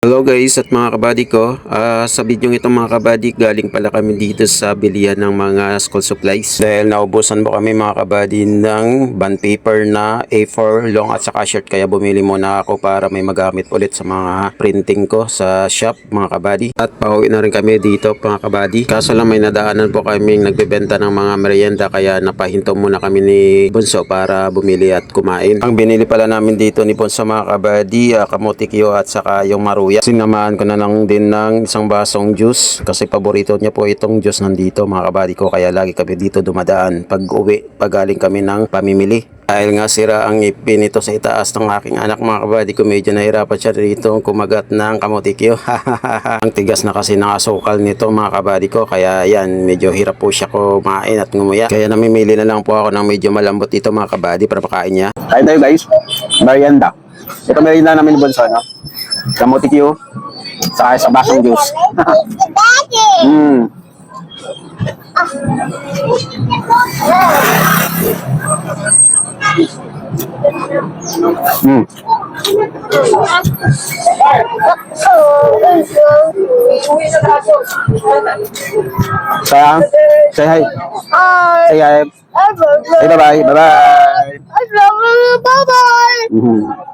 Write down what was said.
Hello guys at mga kabady ko. Sa video ito mga kabady, galing pala kami dito sa bilihan ng mga school supplies. Dahil naubusan po kami mga kabady ng bond paper na A4 long at saka short. Kaya bumili muna ako para may magamit ulit sa mga printing ko sa shop mga kabady. At pauwi na rin kami dito mga kabady. Kaso lang may nadaanan po kaming nagbebenta ng mga merienda. Kaya napahinto muna kami ni Bunso para bumili at kumain. Ang binili pala namin dito ni Bunso mga kabady, kamote kyo at saka yung maruya. Sinamaan ko na lang din ng isang basong juice kasi paborito niya po itong juice nandito mga kabady ko, kaya lagi kami dito dumadaan pag uwi, pag galing kami ng pamimili. Dahil nga sira ang ipin ito sa itaas ng aking anak mga kabady ko, medyo nahirapan siya rito kumagat ng kamotikyo. Ang tigas na kasi ng asukal nito mga kabady ko, kaya yan medyo hirap po siya kumain at ngumuya. Kaya namimili na lang po ako ng medyo malambot dito mga kabady para pakain niya. Kain tayo guys, merienda. Ito merienda namin Bunso, no? Kamote Q, saka sa basong juice. Sayang, say hi. Say hi. Say bye-bye. Bye-bye. Bye bye.